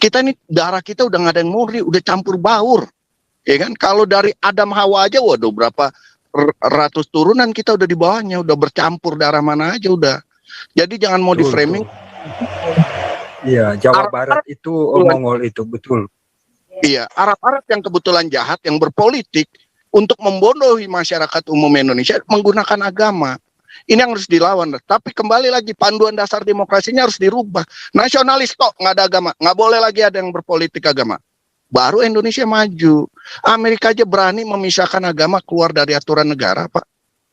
Kita ini darah kita udah nggak ada yang murni, udah campur baur, ya kan? Kalau dari Adam Hawa aja, waduh berapa ratus turunan kita udah di bawahnya, udah bercampur darah mana aja udah. Jadi jangan mau di framing. Iya, Jawa Barat itu Mongol itu betul. Iya, Arab-Arab yang kebetulan jahat, yang berpolitik untuk membodohi masyarakat umum Indonesia menggunakan agama. Ini yang harus dilawan. Tapi kembali lagi panduan dasar demokrasinya harus dirubah. Nasionalis kok nggak ada agama, nggak boleh lagi ada yang berpolitik agama. Baru Indonesia maju. Amerika aja berani memisahkan agama keluar dari aturan negara, Pak.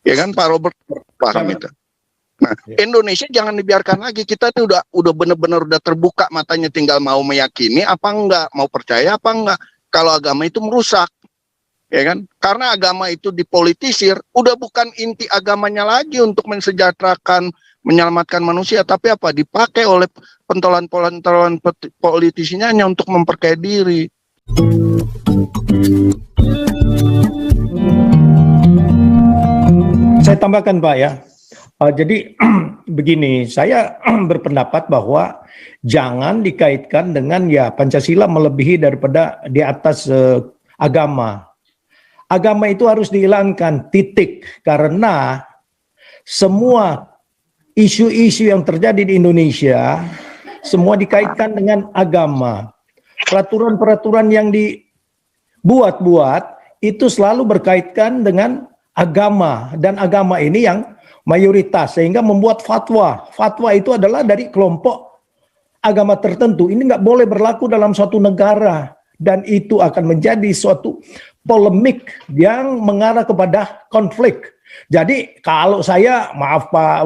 Ya kan, Pak Robert paham itu. Nah, Indonesia jangan dibiarkan lagi. Kita tuh udah benar-benar udah terbuka matanya, tinggal mau meyakini apa enggak, mau percaya apa enggak. Kalau agama itu merusak, ya kan? Karena agama itu dipolitisir, udah bukan inti agamanya lagi untuk mensejahterakan, menyelamatkan manusia, tapi apa? Dipakai oleh pentolan-pentolan politisinya hanya untuk memperkaya diri. Saya tambahkan, Pak, ya. Jadi begini, saya berpendapat bahwa jangan dikaitkan dengan ya Pancasila melebihi daripada di atas agama. Agama itu harus dihilangkan, titik. Karena semua isu-isu yang terjadi di Indonesia semua dikaitkan dengan agama. Peraturan-peraturan yang dibuat-buat itu selalu berkaitan dengan agama, dan agama ini yang mayoritas, sehingga membuat fatwa. Fatwa itu adalah dari kelompok agama tertentu. Ini nggak boleh berlaku dalam suatu negara, dan itu akan menjadi suatu polemik yang mengarah kepada konflik. Jadi kalau saya, maaf Pak,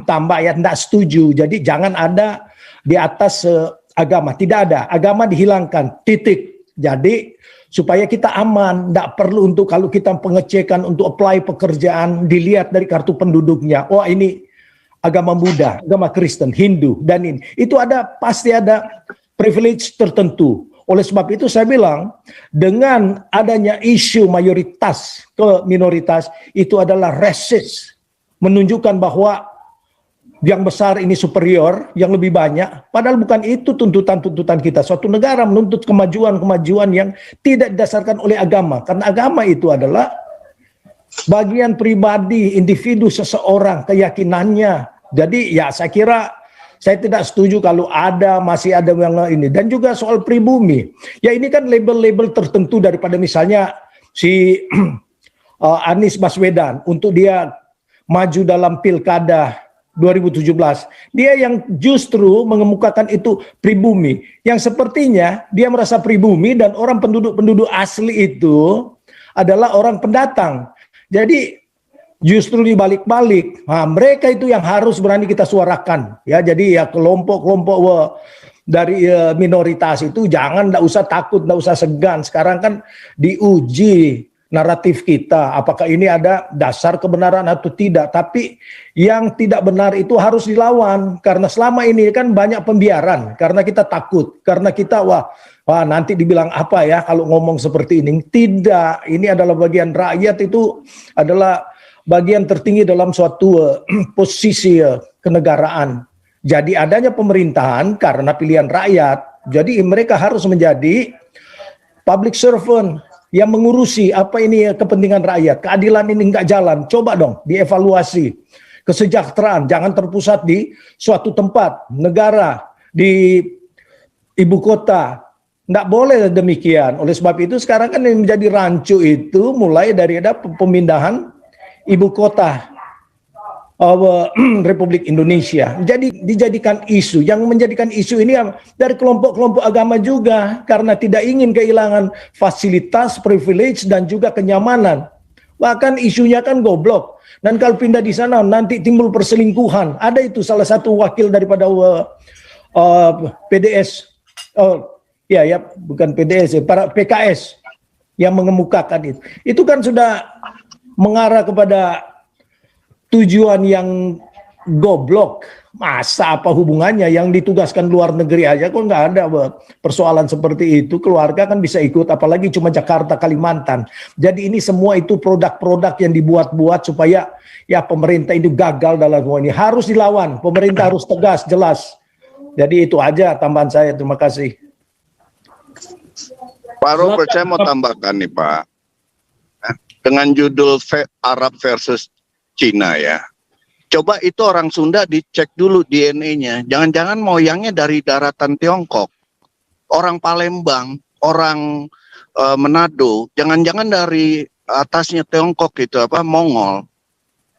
tambah ya, tidak setuju. Jadi jangan ada di atas agama, tidak ada. Agama dihilangkan, titik. Jadi supaya kita aman, tidak perlu untuk kalau kita pengecekan untuk apply pekerjaan, dilihat dari kartu penduduknya. Oh ini agama Buddha, agama Kristen, Hindu, dan ini. Itu pasti ada privilege tertentu. Oleh sebab itu saya bilang, dengan adanya isu mayoritas ke minoritas, itu adalah racist. Menunjukkan bahwa yang besar ini superior, yang lebih banyak. Padahal bukan itu tuntutan-tuntutan kita. Suatu negara menuntut kemajuan-kemajuan yang tidak didasarkan oleh agama. Karena agama itu adalah bagian pribadi, individu seseorang, keyakinannya. Jadi ya saya kira, saya tidak setuju kalau masih ada yang ini. Dan juga soal pribumi. Ya ini kan label-label tertentu daripada misalnya si Anies Baswedan untuk dia maju dalam pilkada 2017. Dia yang justru mengemukakan itu pribumi. Yang sepertinya dia merasa pribumi dan orang penduduk-penduduk asli itu adalah orang pendatang. Jadi justru dibalik-balik. Nah, mereka itu yang harus berani kita suarakan. Ya, jadi ya kelompok-kelompok dari minoritas itu tidak usah takut, tidak usah segan. Sekarang kan diuji naratif kita, apakah ini ada dasar kebenaran atau tidak. Tapi yang tidak benar itu harus dilawan, karena selama ini kan banyak pembiaran, karena kita takut, karena kita wah nanti dibilang apa ya kalau ngomong seperti ini. Tidak, ini adalah bagian rakyat, itu adalah bagian tertinggi dalam suatu posisi kenegaraan. Jadi adanya pemerintahan karena pilihan rakyat, jadi mereka harus menjadi public servant yang mengurusi apa ini kepentingan rakyat. Keadilan ini nggak jalan, coba dong dievaluasi. Kesejahteraan jangan terpusat di suatu tempat, negara, di ibu kota. Nggak boleh demikian. Oleh sebab itu sekarang kan yang menjadi rancu itu mulai dari ada pemindahan ibu kota Republik Indonesia. Jadi dijadikan isu. Yang menjadikan isu ini dari kelompok-kelompok agama juga, karena tidak ingin kehilangan fasilitas, privilege, dan juga kenyamanan. Bahkan isunya kan goblok. Dan kalau pindah di sana nanti timbul perselingkuhan. Ada itu salah satu wakil daripada PDS, bukan PDS, para PKS yang mengemukakan itu. Itu kan sudah mengarah kepada tujuan yang goblok. Masa apa hubungannya yang ditugaskan luar negeri aja kok nggak ada persoalan seperti itu. Keluarga kan bisa ikut, apalagi cuma Jakarta, Kalimantan. Jadi ini semua itu produk-produk yang dibuat-buat supaya ya pemerintah itu gagal dalam semua ini. Harus dilawan, pemerintah harus tegas, jelas. Jadi itu aja tambahan saya. Terima kasih. Pak Robert, saya mau tambahkan nih Pak, dengan judul Arab versus Cina ya. Coba itu orang Sunda dicek dulu DNA-nya. Jangan-jangan moyangnya dari daratan Tiongkok. Orang Palembang, orang Manado, jangan-jangan dari atasnya Tiongkok gitu, Mongol.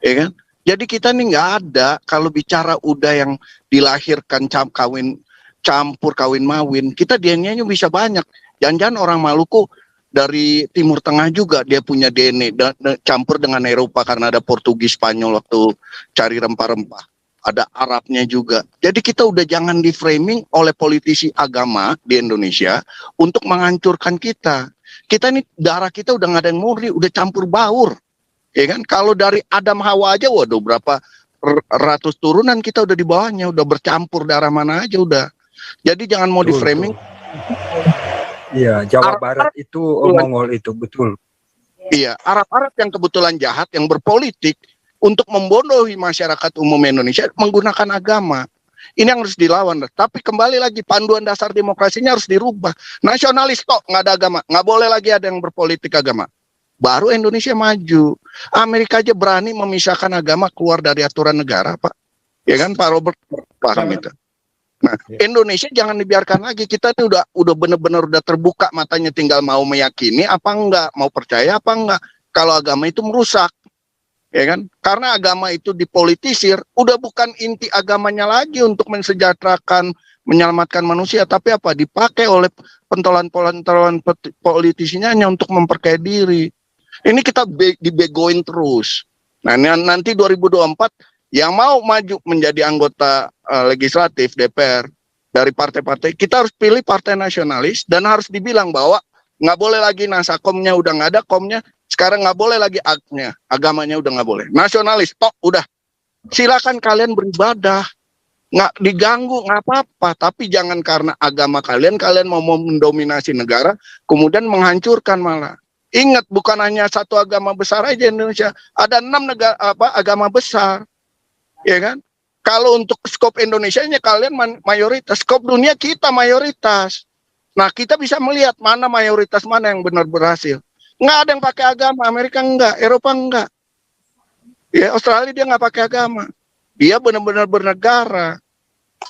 Ya kan? Jadi kita nih nggak ada, kalau bicara udah yang dilahirkan campur kawin mawin, kita DNA-nya bisa banyak. Jangan-jangan orang Maluku dari Timur Tengah juga dia punya DNA campur dengan Eropa karena ada Portugis, Spanyol waktu cari rempah-rempah. Ada Arabnya juga. Jadi kita udah jangan di framing oleh politisi agama di Indonesia untuk menghancurkan kita. Kita nih darah kita udah nggak ada yang murni, udah campur baur. Ya kan? Kalau dari Adam Hawa aja, waduh berapa ratus turunan kita udah di bawahnya, udah bercampur darah mana aja udah. Jadi jangan mau di framing. Iya, Jawa Barat itu Mongol itu betul. Iya, Arab-Arab yang kebetulan jahat, yang berpolitik untuk membodohi masyarakat umum Indonesia menggunakan agama. Ini yang harus dilawan. Tapi kembali lagi panduan dasar demokrasinya harus dirubah. Nasionalis kok nggak ada agama, nggak boleh lagi ada yang berpolitik agama. Baru Indonesia maju. Amerika aja berani memisahkan agama keluar dari aturan negara, Pak. Ya kan, Pak Robert paham itu. Nah, Indonesia jangan dibiarkan lagi. Kita ini udah benar-benar udah terbuka matanya, tinggal mau meyakini apa enggak, mau percaya apa enggak. Kalau agama itu merusak, ya kan? Karena agama itu dipolitisir, udah bukan inti agamanya lagi untuk mensejahterakan, menyelamatkan manusia, tapi apa? Dipakai oleh pentolan-pentolan politisinya hanya untuk memperkaya diri. Ini kita dibegoin terus. Nah, nanti 2024 yang mau maju menjadi anggota legislatif DPR dari partai-partai, kita harus pilih partai nasionalis dan harus dibilang bahwa nggak boleh lagi nasakomnya udah nggak ada, komnya sekarang nggak boleh lagi aknya, agamanya udah nggak boleh. Nasionalis, tok udah. Silakan kalian beribadah, nggak diganggu, nggak apa-apa. Tapi jangan karena agama kalian mau mendominasi negara, kemudian menghancurkan malah. Ingat, bukan hanya satu agama besar aja Indonesia, ada 6 negara agama besar, ya kan? Kalau untuk skop Indonesianya kalian mayoritas, skop dunia kita mayoritas. Nah, kita bisa melihat mana mayoritas mana yang benar berhasil. Nggak ada yang pakai agama, Amerika enggak, Eropa enggak. Ya, Australia dia nggak pakai agama. Dia benar-benar bernegara.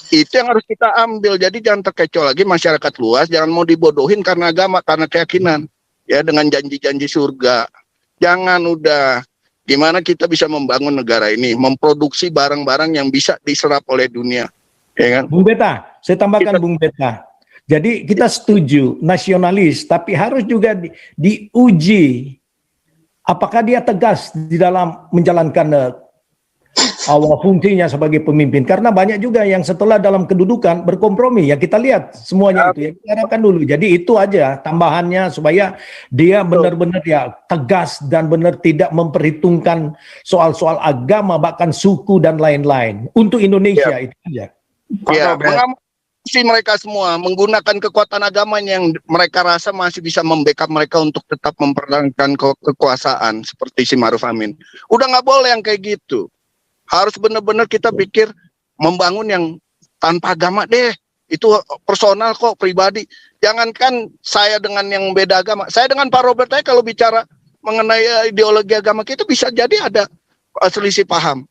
Itu yang harus kita ambil. Jadi jangan terkecoh lagi masyarakat luas, jangan mau dibodohin karena agama, karena keyakinan. Ya, dengan janji-janji surga. Jangan udah. Gimana kita bisa membangun negara ini, memproduksi barang-barang yang bisa diserap oleh dunia, ya kan? Bung Beta, saya tambahkan Bung Beta. Jadi kita setuju nasionalis, tapi harus juga diuji apakah dia tegas di dalam menjalankan fungsinya sebagai pemimpin. Karena banyak juga yang setelah dalam kedudukan berkompromi, ya kita lihat semuanya itu, ya kita harapkan dulu. Jadi itu aja tambahannya supaya dia benar-benar ya tegas dan benar tidak memperhitungkan soal-soal agama, bahkan suku dan lain-lain. Untuk Indonesia itu aja. Ya, mengamati mereka semua menggunakan kekuatan agamanya yang mereka rasa masih bisa membackup mereka untuk tetap mempertahankan kekuasaan seperti si Ma'ruf Amin. Udah nggak boleh yang kayak gitu. Harus benar-benar kita pikir membangun yang tanpa agama deh. Itu personal kok, pribadi. Jangankan saya dengan yang beda agama. Saya dengan Pak Robert aja kalau bicara mengenai ideologi agama kita bisa jadi ada selisih paham.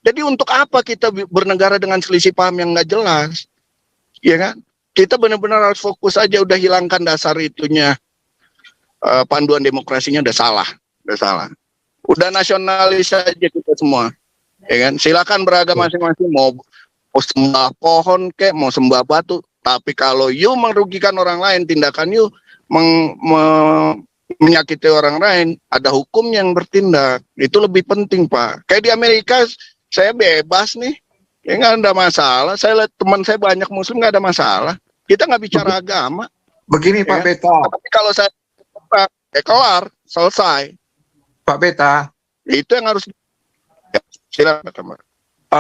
Jadi untuk apa kita bernegara dengan selisih paham yang nggak jelas? Ya kan? Kita benar-benar harus fokus aja, udah hilangkan dasar itunya. Panduan demokrasinya udah salah. Udah nasionalis aja kita semua. Ya kan, silakan beragama masing-masing, mau sembah pohon kek, mau sembah batu, tapi kalau you merugikan orang lain, tindakan you menyakiti orang lain, ada hukum yang bertindak. Itu lebih penting, Pak. Kayak di Amerika, saya bebas nih, ya nggak ada masalah. Saya lihat teman saya banyak Muslim, nggak ada masalah. Kita nggak bicara agama. Begini Pak Beta. Tapi kalau saya kelar, selesai. Pak Beta. Itu yang harus. Silakan.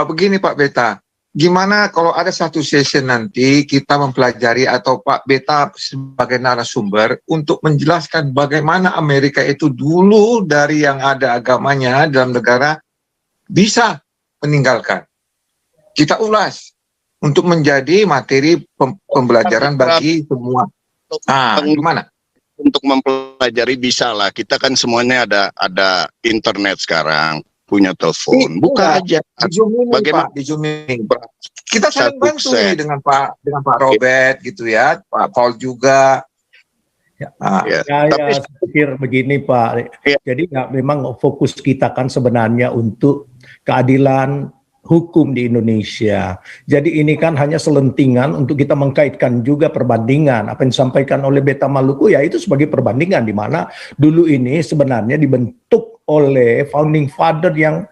Begini Pak Beta, gimana kalau ada satu session nanti kita mempelajari atau Pak Beta sebagai narasumber untuk menjelaskan bagaimana Amerika itu dulu dari yang ada agamanya dalam negara bisa meninggalkan. Kita ulas untuk menjadi materi pembelajaran bagi semua. Gimana? Untuk mempelajari bisa lah. Kita kan semuanya ada internet sekarang, punya telepon. Buka aja. Di Zoom ini, Bagaimana? Pak, di Zoom ini. Kita saling Satu bantu set. nih dengan Pak Robert gitu ya, Pak Paul juga. Ya. Saya pikir begini Pak, Ya. jadi ya, memang fokus kita kan sebenarnya untuk keadilan hukum di Indonesia. Jadi ini kan hanya selentingan untuk kita mengkaitkan juga perbandingan. Apa yang disampaikan oleh Beta Maluku ya itu sebagai perbandingan di mana dulu ini sebenarnya dibentuk oleh founding father yang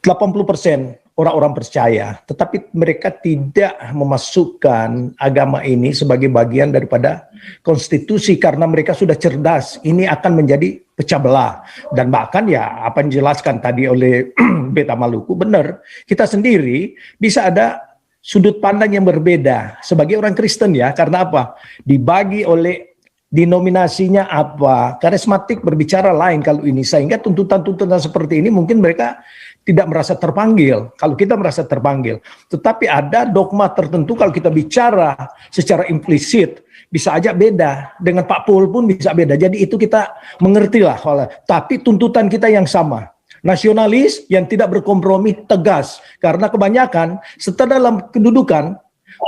80% orang-orang percaya, tetapi mereka tidak memasukkan agama ini sebagai bagian daripada konstitusi karena mereka sudah cerdas. Ini akan menjadi pecah belah. Dan bahkan ya apa yang dijelaskan tadi oleh Beta Maluku benar. Kita sendiri bisa ada sudut pandang yang berbeda sebagai orang Kristen ya. Karena apa? Dibagi oleh denominasinya apa, karismatik berbicara lain kalau ini, sehingga tuntutan-tuntutan seperti ini mungkin mereka tidak merasa terpanggil, kalau kita merasa terpanggil. Tetapi ada dogma tertentu kalau kita bicara secara implisit, bisa aja beda, dengan Pak Paul pun bisa beda, jadi itu kita mengerti lah. Tapi tuntutan kita yang sama, nasionalis yang tidak berkompromi, tegas, karena kebanyakan setelah dalam kedudukan,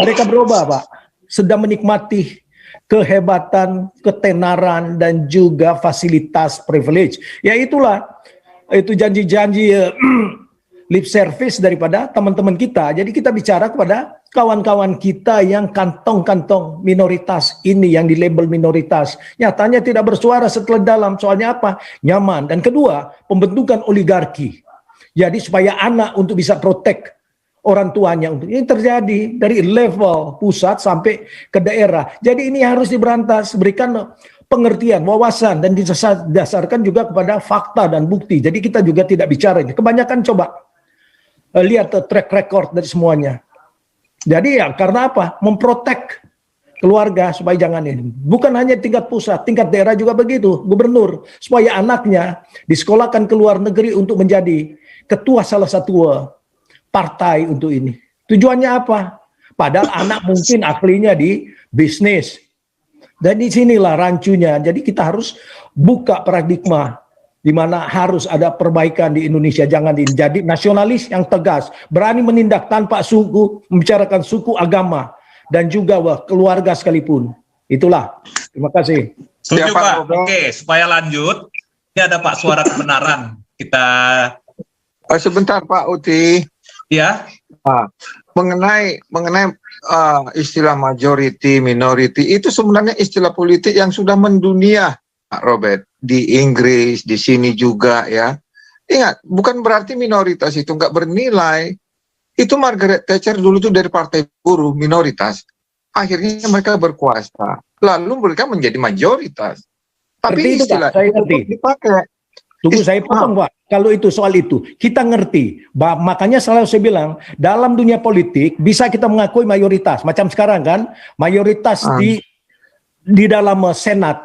mereka berubah Pak, sedang menikmati kehebatan, ketenaran, dan juga fasilitas privilege. Ya itulah, itu janji-janji lip service daripada teman-teman kita. Jadi kita bicara kepada kawan-kawan kita yang kantong-kantong minoritas ini, yang di label minoritas. Nyatanya tidak bersuara setelah dalam. Soalnya apa? Nyaman. Dan kedua, pembentukan oligarki. Jadi supaya anak untuk bisa protek orang tuanya, untuk ini terjadi dari level pusat sampai ke daerah. Jadi ini harus diberantas, berikan pengertian, wawasan, dan didasarkan juga kepada fakta dan bukti. Jadi kita juga tidak bicara ini. Kebanyakan coba lihat track record dari semuanya. Jadi ya karena apa? Memprotek keluarga supaya jangan ini. Bukan hanya tingkat pusat, tingkat daerah juga begitu. Gubernur supaya anaknya disekolahkan ke luar negeri untuk menjadi ketua salah satu partai untuk ini. Tujuannya apa? Padahal anak mungkin ahlinya di bisnis. Dan di sinilah rancunya. Jadi kita harus buka paradigma di mana harus ada perbaikan di Indonesia. Jangan jadi nasionalis yang tegas, berani menindak tanpa suku, membicarakan suku, agama, dan juga keluarga sekalipun. Itulah. Terima kasih. Setuju Pak. Oke, supaya lanjut, ini ada Pak suara kebenaran. Kita Sebentar Pak Uti. ya. Mengenai istilah majority, minority, itu sebenarnya istilah politik yang sudah mendunia, Pak Robert, di Inggris, di sini juga ya. Ingat, bukan berarti minoritas itu nggak bernilai. Itu Margaret Thatcher dulu tuh dari partai buruh, minoritas. Akhirnya mereka berkuasa, lalu mereka menjadi mayoritas. Tapi Itu, istilah Pak, saya itu ngerti. dipakai. Tunggu saya potong Pak. Kalau itu soal itu, kita ngerti. Makanya selalu saya bilang, dalam dunia politik bisa kita mengakui mayoritas. Macam sekarang kan, mayoritas di dalam Senat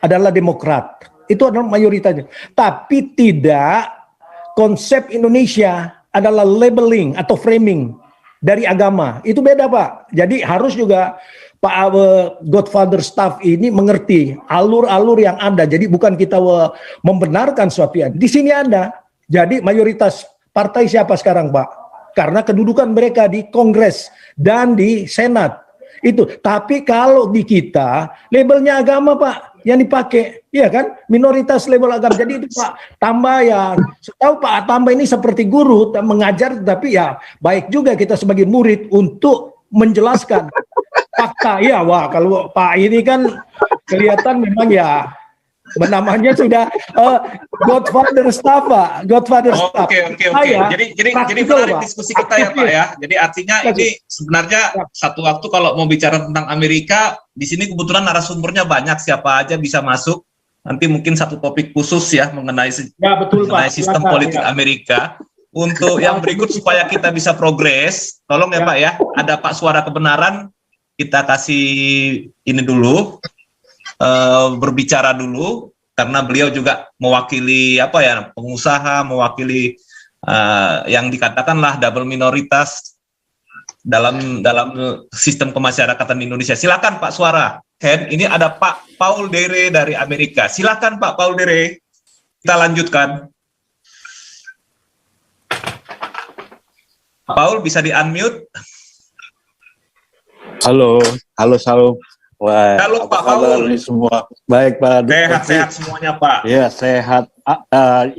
adalah Demokrat. Itu adalah mayoritasnya. Tapi tidak konsep Indonesia adalah labeling atau framing dari agama. Itu beda Pak. Jadi harus juga Pak Godfather staff ini mengerti alur-alur yang ada. Jadi bukan kita membenarkan suatu yang di sini ada. Jadi mayoritas partai siapa sekarang Pak? Karena kedudukan mereka di Kongres dan di Senat. Itu. Tapi kalau di kita labelnya agama Pak yang dipakai, iya kan? Minoritas label agama. Jadi itu Pak tambah ya. Setahu Pak tambah ini seperti guru mengajar, tapi ya baik juga kita sebagai murid untuk menjelaskan fakta. Ya, wah kalau Pak ini kan kelihatan memang ya namanya sudah Godfather staff Pak, Godfather staff. Oke. Jadi menarik diskusi kita ya Pak ya. Jadi artinya ini sebenarnya satu waktu kalau mau bicara tentang Amerika, di sini kebetulan narasumbernya banyak, siapa aja bisa masuk. Nanti mungkin satu topik khusus ya mengenai sistem politik Amerika. Untuk yang berikut supaya kita bisa progres, tolong ya Pak ya, ada Pak suara kebenaran, kita kasih ini dulu, berbicara dulu, karena beliau juga mewakili pengusaha, mewakili yang dikatakanlah double minoritas. dalam sistem kemasyarakatan Indonesia. Silakan Pak Suara. Hen, ini ada Pak Paul Dere dari Amerika. Silakan Pak Paul Dere. Kita lanjutkan. Paul bisa di-unmute. Halo. Wah, Halo apa Pak kabar Paul. nih semua? Baik Pak. Sehat-sehat semuanya Pak. Iya sehat.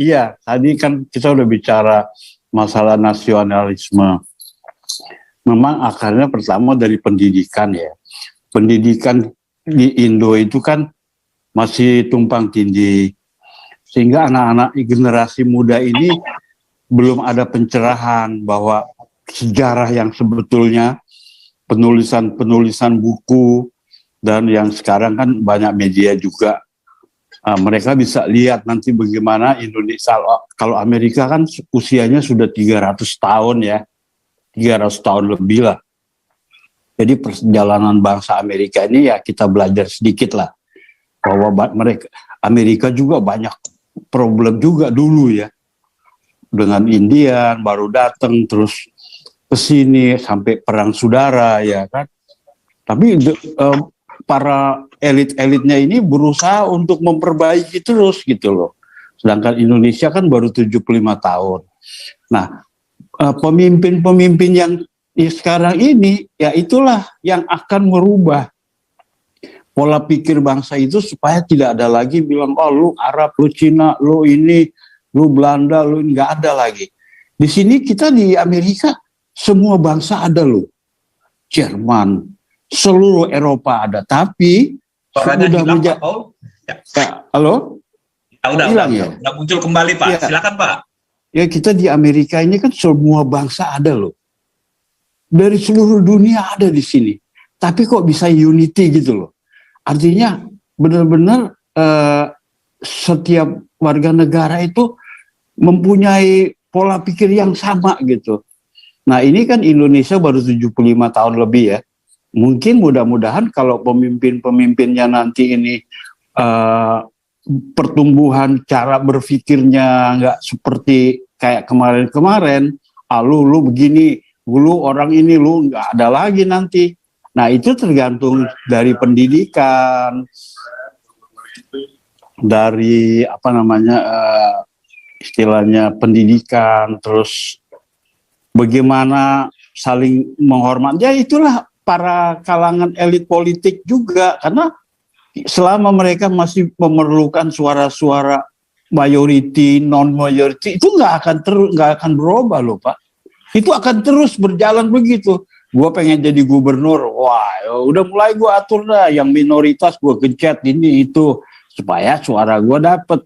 Iya, tadi kan kita udah bicara masalah nasionalisme. Memang akarnya pertama dari pendidikan ya. Pendidikan di Indo itu kan masih tumpang tindih. Sehingga anak-anak generasi muda ini belum ada pencerahan bahwa sejarah yang sebetulnya, penulisan buku, dan yang sekarang kan banyak media juga. Mereka bisa lihat nanti bagaimana Indonesia, kalau Amerika kan usianya sudah 300 tahun ya. 300 tahun lebih lah. Jadi perjalanan bangsa Amerika ini ya kita belajar sedikit lah. Bahwa Amerika juga banyak problem juga dulu ya. Dengan Indian baru datang terus ke sini sampai perang saudara ya kan. Tapi para elit-elitnya ini berusaha untuk memperbaiki terus gitu loh. Sedangkan Indonesia kan baru 75 tahun. Nah, pemimpin-pemimpin yang sekarang ini ya itulah yang akan merubah pola pikir bangsa itu supaya tidak ada lagi bilang oh lu Arab, lu Cina, lu ini, lu Belanda, lu nggak ada lagi. Di sini kita di Amerika semua bangsa ada loh. Jerman, seluruh Eropa ada, tapi Suaranya sudah hilang Pak Paul. Ya. Halo? Udah muncul kembali Pak. Ya. Silakan Pak. Ya kita di Amerika ini kan semua bangsa ada loh. Dari seluruh dunia ada di sini. Tapi kok bisa unity gitu loh. Artinya benar-benar setiap warga negara itu mempunyai pola pikir yang sama gitu. Nah ini kan Indonesia baru 75 tahun lebih ya. Mungkin mudah-mudahan kalau pemimpin-pemimpinnya nanti ini pertumbuhan cara berpikirnya nggak seperti kayak kemarin-kemarin, lu begini, lu orang ini lu nggak ada lagi nanti. Nah itu tergantung dari pendidikan, dari apa namanya istilahnya pendidikan, terus bagaimana saling menghormati. Ya itulah para kalangan elit politik juga, karena selama mereka masih memerlukan suara-suara majority, non-majority, itu nggak akan berubah loh Pak. Itu akan terus berjalan begitu. Gue pengen jadi gubernur, wah udah mulai gue atur dah, yang minoritas gue gencet ini itu supaya suara gue dapet.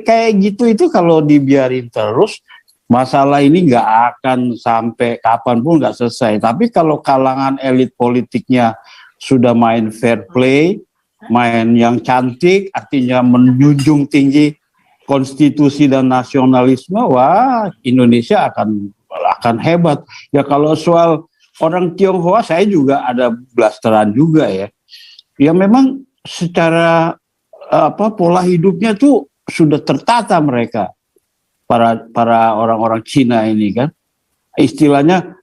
Kayak gitu itu kalau dibiarin terus, masalah ini nggak akan sampai kapanpun nggak selesai. Tapi kalau kalangan elit politiknya sudah main fair play, main yang cantik, artinya menjunjung tinggi konstitusi dan nasionalisme, wah Indonesia akan hebat. Ya kalau soal orang Tionghoa, saya juga ada blasteran juga ya. Ya memang secara pola hidupnya tuh sudah tertata mereka, para orang-orang Cina ini kan. Istilahnya,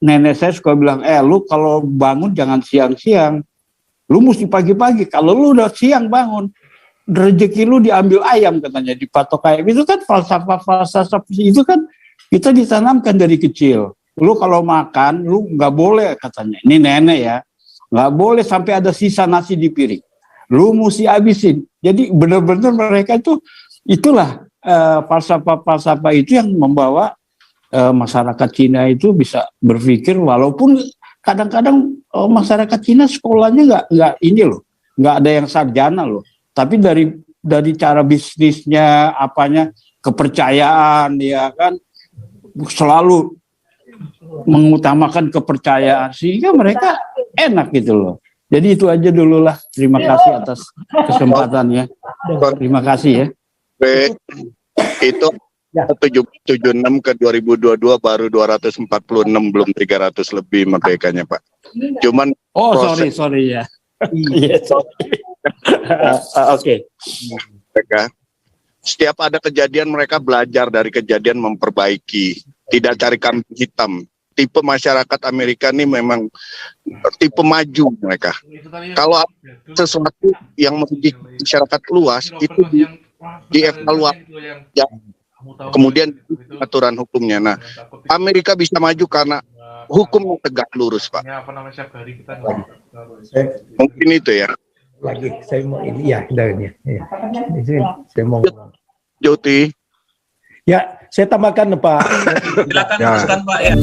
nenek saya suka bilang, lu kalau bangun jangan siang-siang, lu mesti pagi-pagi. Kalau lu udah siang bangun, rezeki lu diambil ayam katanya, dipatok ayam. Itu kan falsafah itu kan kita ditanamkan dari kecil. Lu kalau makan, lu nggak boleh katanya. Ini nenek ya, nggak boleh sampai ada sisa nasi di piring. Lu mesti habisin. Jadi benar-benar mereka itulah falsafah itu yang membawa masyarakat Cina itu bisa berpikir, walaupun kadang-kadang masyarakat Cina sekolahnya nggak ada yang sarjana loh, tapi dari cara bisnisnya apanya kepercayaan ya kan selalu mengutamakan kepercayaan sehingga mereka enak gitu loh. Jadi itu aja dulu lah. Terima kasih atas kesempatannya. Terima kasih ya. Itu 76 ke 2022 baru 246, belum 300 lebih merdekanya Pak. Cuman sorry ya. Oke. Mereka setiap ada kejadian mereka belajar dari kejadian, memperbaiki, tidak cari kambing hitam. tipe masyarakat Amerika ini memang tipe maju mereka. Kalau sesuatu yang merugikan masyarakat luas itu dievaluasi, ya, kemudian aturan hukumnya. Nah, Amerika bisa maju karena hukum tegak lurus, Pak. Mungkin itu ya. Lagi saya mau ini ya, dari ya. Saya mau Joti. ya, saya tambahkan Pak. Silakan teruskan Pak ya.